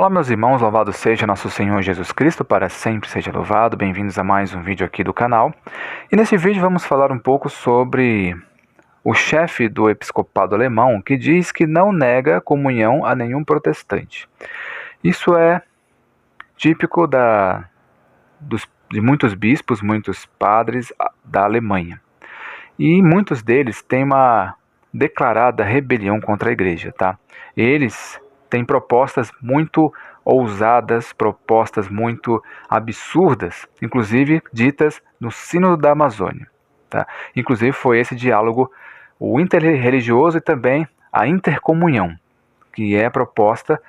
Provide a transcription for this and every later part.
Olá meus irmãos, louvado seja nosso Senhor Jesus Cristo, para sempre seja louvado. Bem-vindos a mais um vídeo aqui do canal. E nesse vídeo vamos falar um pouco sobre o chefe do episcopado alemão, que diz que não nega comunhão a nenhum protestante. Isso é típico de muitos bispos, muitos padres da Alemanha. E muitos deles têm uma declarada rebelião contra a igreja, tá? Eles têm propostas muito ousadas, propostas muito absurdas, inclusive ditas no Sínodo da Amazônia, tá? Inclusive foi esse diálogo, o interreligioso e também a intercomunhão, que é a proposta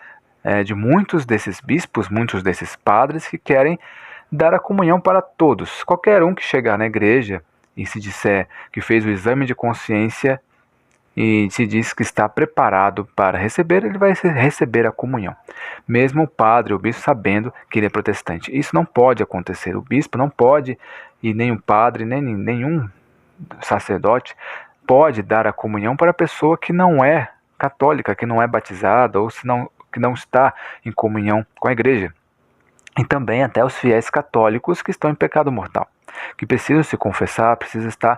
de muitos desses bispos, muitos desses padres que querem dar a comunhão para todos. Qualquer um que chegar na igreja e se disser que fez o exame de consciência e se diz que está preparado para receber, ele vai receber a comunhão. Mesmo o padre, o bispo, sabendo que ele é protestante. Isso não pode acontecer. O bispo não pode, e nem o padre, nem nenhum sacerdote pode dar a comunhão para a pessoa que não é católica, que não é batizada, ou que não está em comunhão com a igreja. E também até os fiéis católicos que estão em pecado mortal, que precisam se confessar, precisam estar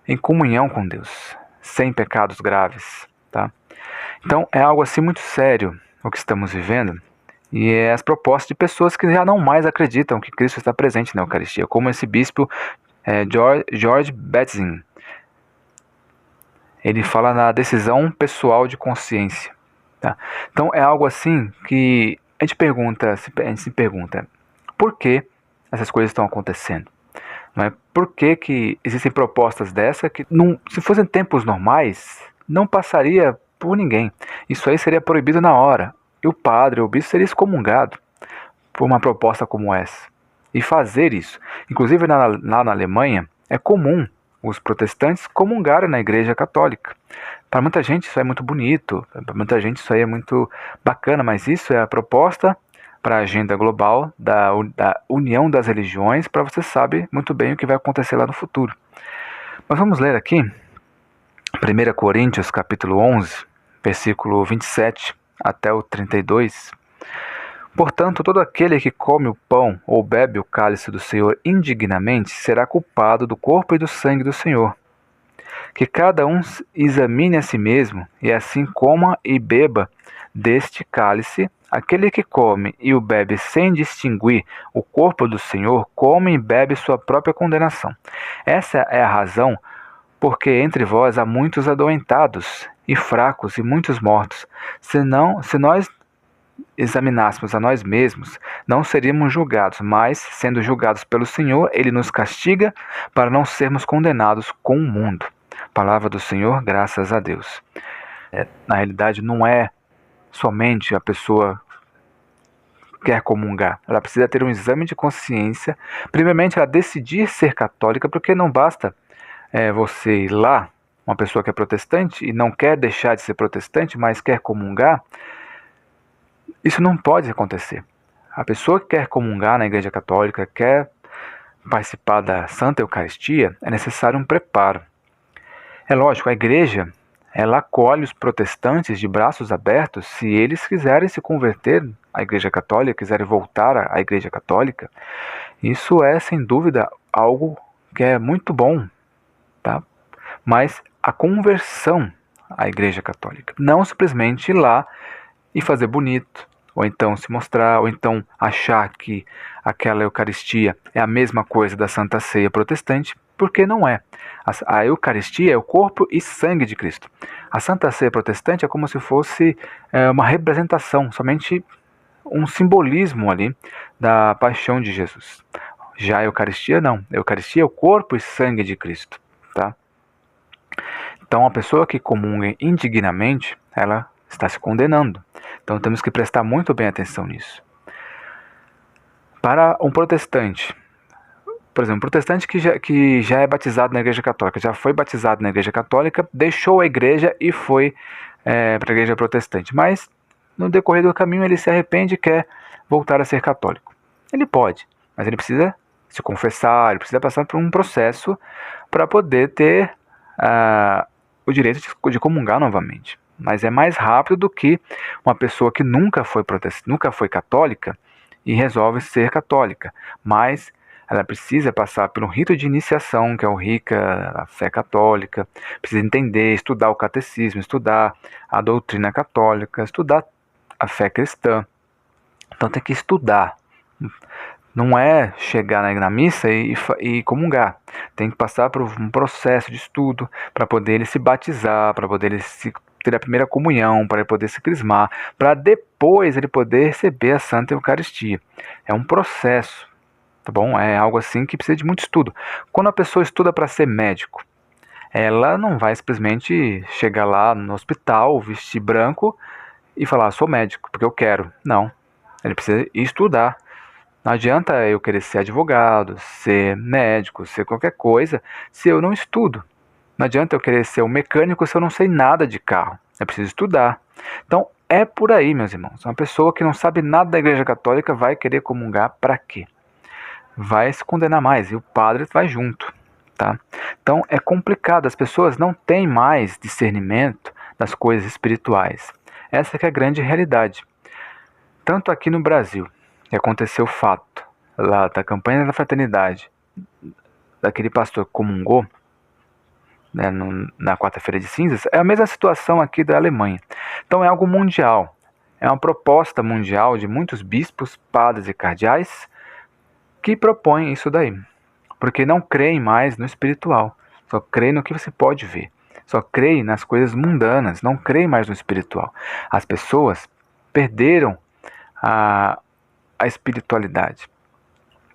em comunhão com Deus, sem pecados graves, tá? Então é algo assim muito sério o que estamos vivendo, e é as propostas de pessoas que já não mais acreditam que Cristo está presente na Eucaristia, como esse bispo George Betzing. Ele fala na decisão pessoal de consciência, tá? Então é algo assim que a gente se pergunta, por que essas coisas estão acontecendo? Não é? Por que existem propostas dessa que, se fossem tempos normais, não passaria por ninguém? Isso aí seria proibido na hora. E o padre, o bispo, seria excomungado por uma proposta como essa. E fazer isso. Inclusive lá na Alemanha, é comum os protestantes comungarem na igreja católica. Para muita gente isso é muito bonito, para muita gente isso aí é muito bacana, mas isso é a proposta para a agenda global da união das religiões, para você saber muito bem o que vai acontecer lá no futuro. Mas vamos ler aqui 1 Coríntios capítulo 11, versículo 27 até o 32. Portanto, todo aquele que come o pão ou bebe o cálice do Senhor indignamente será culpado do corpo e do sangue do Senhor. Que cada um examine a si mesmo, e assim coma e beba deste cálice. Aquele que come e o bebe sem distinguir o corpo do Senhor, come e bebe sua própria condenação. Essa é a razão porque entre vós há muitos adoentados e fracos e muitos mortos. Se nós examinássemos a nós mesmos, não seríamos julgados, mas, sendo julgados pelo Senhor, Ele nos castiga para não sermos condenados com o mundo. Palavra do Senhor, graças a Deus. Na realidade, não é somente a pessoa quer comungar. Ela precisa ter um exame de consciência. Primeiramente, ela decidir ser católica, porque não basta você ir lá, uma pessoa que é protestante e não quer deixar de ser protestante, mas quer comungar. Isso não pode acontecer. A pessoa que quer comungar na Igreja Católica, quer participar da Santa Eucaristia, é necessário um preparo. É lógico, a Igreja, ela acolhe os protestantes de braços abertos se eles quiserem se converter à Igreja Católica, quiserem voltar à Igreja Católica. Isso é, sem dúvida, algo que é muito bom, tá? Mas a conversão à Igreja Católica, não simplesmente ir lá e fazer bonito, ou então se mostrar, ou então achar que aquela Eucaristia é a mesma coisa da Santa Ceia protestante, porque não é. A Eucaristia é o corpo e sangue de Cristo. A Santa Ceia protestante é como se fosse uma representação, somente um simbolismo ali da paixão de Jesus. Já a Eucaristia não. A Eucaristia é o corpo e sangue de Cristo, tá? Então a pessoa que comunga indignamente, ela está se condenando. Então temos que prestar muito bem atenção nisso. Para um protestante, por exemplo, um protestante que já é batizado na Igreja Católica, já foi batizado na Igreja Católica, deixou a igreja e foi para a Igreja Protestante, mas no decorrer do caminho ele se arrepende e quer voltar a ser católico. Ele pode, mas ele precisa se confessar, ele precisa passar por um processo para poder ter o direito de comungar novamente. mas é mais rápido do que uma pessoa que nunca foi católica e resolve ser católica, mas ela precisa passar por um rito de iniciação, que é o RICA, a fé católica, precisa entender, estudar o catecismo, estudar a doutrina católica, estudar a fé cristã. Então tem que estudar. Não é chegar na missa e comungar. Tem que passar por um processo de estudo para poder ele se batizar, para poder ele ter a primeira comunhão, para ele poder se crismar, para depois ele poder receber a Santa Eucaristia. É um processo, tá bom? É algo assim que precisa de muito estudo. Quando a pessoa estuda para ser médico, ela não vai simplesmente chegar lá no hospital, vestir branco e falar, sou médico, porque eu quero. Não, ele precisa estudar. Não adianta eu querer ser advogado, ser médico, ser qualquer coisa, se eu não estudo. Não adianta eu querer ser um mecânico se eu não sei nada de carro. É preciso estudar. Então, é por aí, meus irmãos. Uma pessoa que não sabe nada da Igreja Católica vai querer comungar para quê? Vai se condenar mais e o padre vai junto, tá? Então, é complicado. As pessoas não têm mais discernimento das coisas espirituais. Essa que é a grande realidade. Tanto aqui no Brasil, que aconteceu o fato lá da campanha da fraternidade, daquele pastor que comungou, né, na quarta-feira de cinzas, é a mesma situação aqui da Alemanha. Então é algo mundial, é uma proposta mundial de muitos bispos, padres e cardeais que propõem isso daí, porque não creem mais no espiritual, só creem no que você pode ver, só creem nas coisas mundanas, não creem mais no espiritual. As pessoas perderam a espiritualidade.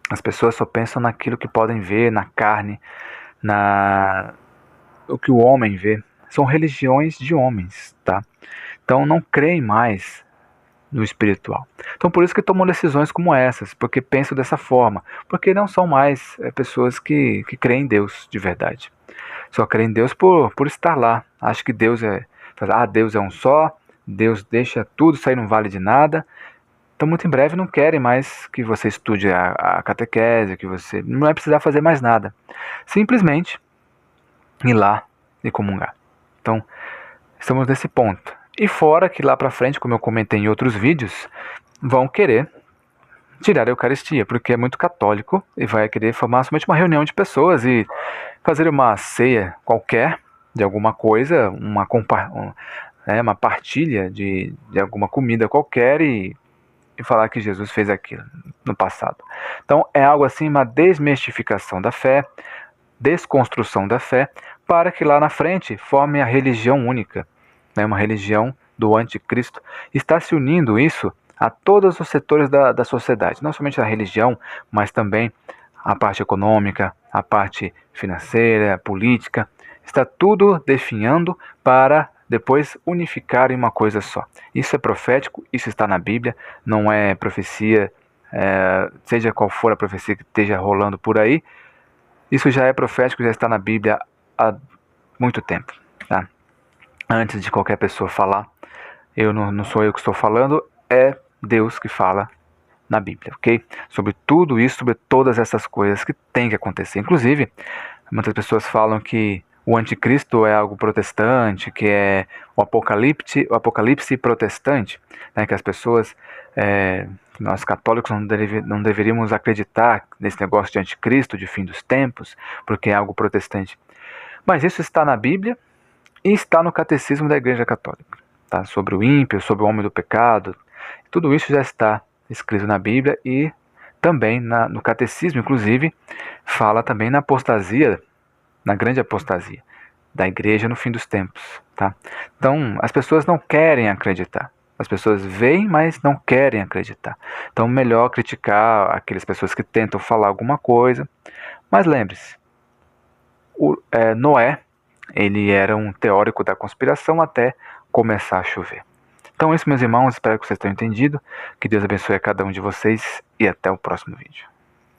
As pessoas só pensam naquilo que podem ver, na carne, o que o homem vê. São religiões de homens, tá? Então não creem mais no espiritual. Então por isso que tomam decisões como essas, porque pensam dessa forma, porque não são mais pessoas que creem em Deus de verdade. Só creem em Deus por estar lá. Acho que Deus Deus é um só, Deus deixa tudo sair, não vale de nada. Então, muito em breve, não querem mais que você estude a catequese, que você não vai precisar fazer mais nada. Simplesmente ir lá e comungar. Então, estamos nesse ponto. E fora que lá para frente, como eu comentei em outros vídeos, vão querer tirar a Eucaristia, porque é muito católico e vai querer formar somente uma reunião de pessoas e fazer uma ceia qualquer de alguma coisa, uma partilha de alguma comida qualquer e falar que Jesus fez aquilo no passado. Então é algo assim, uma desmistificação da fé, desconstrução da fé, para que lá na frente forme a religião única, né, uma religião do anticristo. Está se unindo isso a todos os setores da sociedade, não somente a religião, mas também a parte econômica, a parte financeira, política. Está tudo definhando para depois unificar em uma coisa só. Isso é profético, isso está na Bíblia, não é profecia, seja qual for a profecia que esteja rolando por aí, isso já é profético, já está na Bíblia há muito tempo, tá? Antes de qualquer pessoa falar, não sou eu que estou falando, é Deus que fala na Bíblia, ok? Sobre tudo isso, sobre todas essas coisas que tem que acontecer. Inclusive, muitas pessoas falam que o anticristo é algo protestante, que é o apocalipse protestante, né, que as pessoas, nós católicos não deveríamos acreditar nesse negócio de anticristo, de fim dos tempos, porque é algo protestante. Mas isso está na Bíblia e está no catecismo da Igreja Católica, tá? Sobre o ímpio, sobre o homem do pecado, tudo isso já está escrito na Bíblia e também no catecismo, inclusive, fala também na apostasia, na grande apostasia da igreja no fim dos tempos, tá? Então, as pessoas não querem acreditar. As pessoas veem, mas não querem acreditar. Então, melhor criticar aquelas pessoas que tentam falar alguma coisa. Mas lembre-se, Noé, ele era um teórico da conspiração até começar a chover. Então, isso, meus irmãos, espero que vocês tenham entendido. Que Deus abençoe a cada um de vocês e até o próximo vídeo.